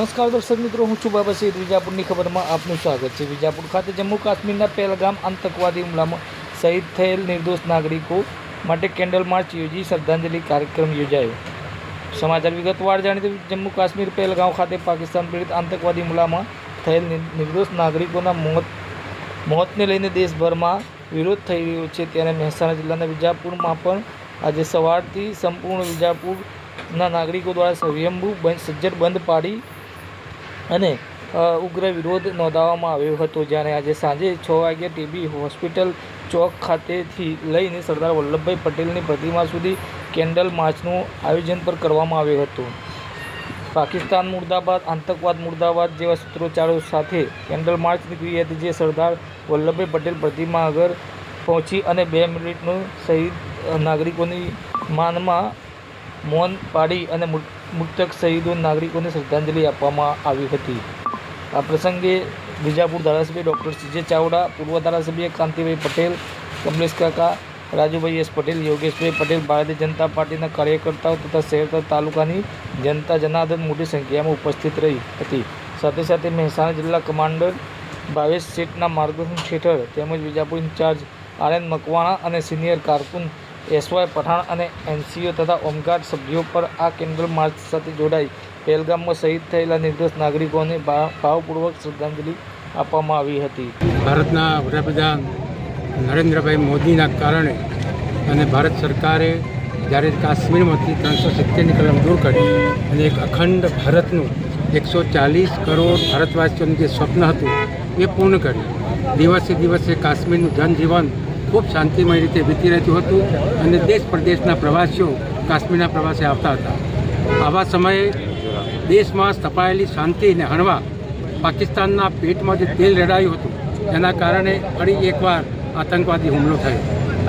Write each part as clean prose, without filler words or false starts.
નમસ્કાર દર્શક મિત્રો, હું છું બાબા સૈયદ. વિજાપુરની ખબરમાં આપનું સ્વાગત છે. વિજાપુર ખાતે જમ્મુ કાશ્મીરના પહેલગામ આતંકવાદી હુમલામાં શહીદ થયેલ નિર્દોષ નાગરિકો માટે કેન્ડલ માર્ચ યોજી શ્રદ્ધાંજલિ કાર્યક્રમ યોજાયો. સમાચાર વિગતવાર જાણીએ તો જમ્મુ કાશ્મીર પહેલગામ ખાતે પાકિસ્તાન પ્રેરિત આતંકવાદી હુમલામાં થયેલ નિર્દોષ નાગરિકોના મોતને લઈને દેશભરમાં વિરોધ થઈ રહ્યો છે. ત્યારે મહેસાણા જિલ્લાના વિજાપુરમાં પણ આજે સવારથી સંપૂર્ણ વિજાપુરના નાગરિકો દ્વારા સ્વયંભૂ સજ્જડ બંધ પાડી અને ઉગ્ર વિરોધ નોંધાવવામાં આવ્યો હતો. જ્યારે આજે સાંજે 6 વાગ્યે ટીબી હોસ્પિટલ ચોક ખાતેથી લઈને સરદાર વલ્લભભાઈ પટેલની પ્રતિમા સુધી કેન્ડલ માર્ચનું આયોજન પણ કરવામાં આવ્યું હતું. પાકિસ્તાન મુર્દાબાદ, આતંકવાદ મુર્દાબાદ જેવા સૂત્રોચ્ચારો સાથે કેન્ડલ માર્ચ નીકળી હતી, જે સરદાર વલ્લભભાઈ પટેલ પ્રતિમા આગળ પહોંચી અને 2 મિનિટનું શહીદ નાગરિકોની માનમાં મૌન પાડી અને મૃતક શહીદો નાગરિકોને શ્રદ્ધાંજલિ આપવામાં આવી હતી. આ પ્રસંગે વિજાપુર ધારાસભ્ય ડૉક્ટર સીજે ચાવડા, પૂર્વ ધારાસભ્ય કાંતિભાઈ પટેલ, કમલેશ કાકા, રાજુભાઈ એસ પટેલ, યોગેશભાઈ પટેલ, ભારતીય જનતા પાર્ટીના કાર્યકર્તાઓ તથા શહેર તથા તાલુકાની જનતા જનાર્દન મોટી સંખ્યામાં ઉપસ્થિત રહી હતી. સાથે સાથે મહેસાણા જિલ્લા કમાન્ડર ભાવેશ શેઠના માર્ગદર્શન હેઠળ તેમજ વિજાપુર ઇન્ચાર્જ આર.એન. મકવાણા અને સિનિયર કારકુન એસ.વાય. પઠાણ અને એનસીઓ તથા હોમગાર્ડ સભ્યો પર આ કેન્ડલ માર્ચ સાથે જોડાઈ પહેલગામમાં શહીદ થયેલા નિર્દોષ નાગરિકોને ભાવપૂર્વક શ્રદ્ધાંજલિ આપવામાં આવી હતી. ભારતના વડાપ્રધાન નરેન્દ્રભાઈ મોદીના કારણે અને ભારત સરકારે જ્યારે કાશ્મીરમાંથી 370ની કલમ દૂર કરી અને એક અખંડ ભારતનું 140 કરોડ ભારતવાસીઓનું જે સ્વપ્ન હતું એ પૂર્ણ કર્યું. દિવસે દિવસે કાશ્મીરનું જનજીવન ખૂબ શાંતિમય રીતે વીતી રહેતું હતું અને દેશ પ્રદેશના પ્રવાસીઓ કાશ્મીરના પ્રવાસે આવતા હતા. આવા સમયે દેશમાં સ્થપાયેલી શાંતિને હણવા પાકિસ્તાનના પેટમાં જે તેલ રેડાયું હતું એના કારણે ફરી એકવાર આતંકવાદી હુમલો થયો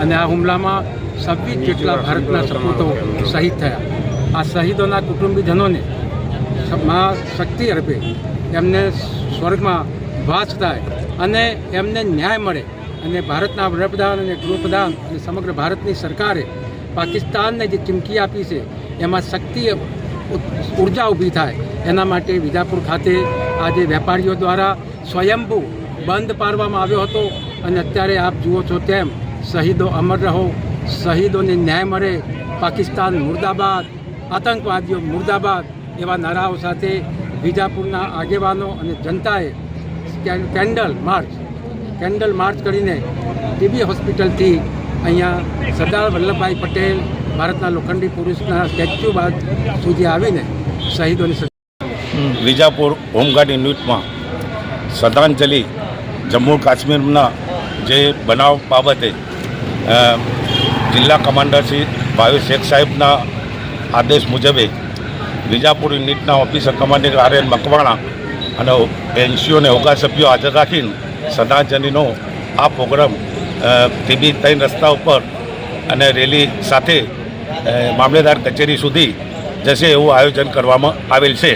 અને આ હુમલામાં 26 જેટલા ભારતના સપૂતો શહીદ થયા. આ શહીદોના કુટુંબીજનોને મા શક્તિ અર્પે એમને સ્વર્ગમાં વાસ થાય અને એમને ન્યાય મળે અને ભારતના વડાપ્રધાન અને ગૃહપ્રધાન અને સમગ્ર ભારતની સરકારે પાકિસ્તાનને જે ચીમકી આપી છે એમાં શક્તિ ઉર્જા ઊભી થાય એના માટે વિજાપુર ખાતે આજે વેપારીઓ દ્વારા સ્વયંભૂ બંધ પાડવામાં આવ્યો હતો અને અત્યારે આપ જુઓ છો તેમ શહીદો અમર રહો, શહીદોને ન્યાય મળે, પાકિસ્તાન મુર્દાબાદ, આતંકવાદીઓ મુર્દાબાદ એવા નારાઓ સાથે વિજાપુરના આગેવાનો અને જનતાએ કેન્ડલ માર્ચ કરીને ટીબી હોસ્પિટલથી અહીંયા સરદાર વલ્લભભાઈ પટેલ ભારતના લોખંડી પુરુષના સ્ટેચ્યુ બાદ સુધી આવીને શહીદોની વિજાપુર હોમગાર્ડ યુનિટમાં શ્રદ્ધાંજલિ જમ્મુ કાશ્મીરના જે બનાવ બાબતે જિલ્લા કમાન્ડર શ્રી ભાવેશ શેખ સાહેબના આદેશ મુજબે વિજાપુર યુનિટના ઓફિસર કમાન્ડર આર.એન. મકવાણા અને એનસીઓને હોગા સભ્યો હાજર રાખીને શ્રદ્ધાંજલિનો આ પ્રોગ્રામ ટીબી 3 રસ્તા ઉપર અને રેલી સાથે મામલેદાર કચેરી સુધી જશે એવું આયોજન કરવામાં આવેલ છે.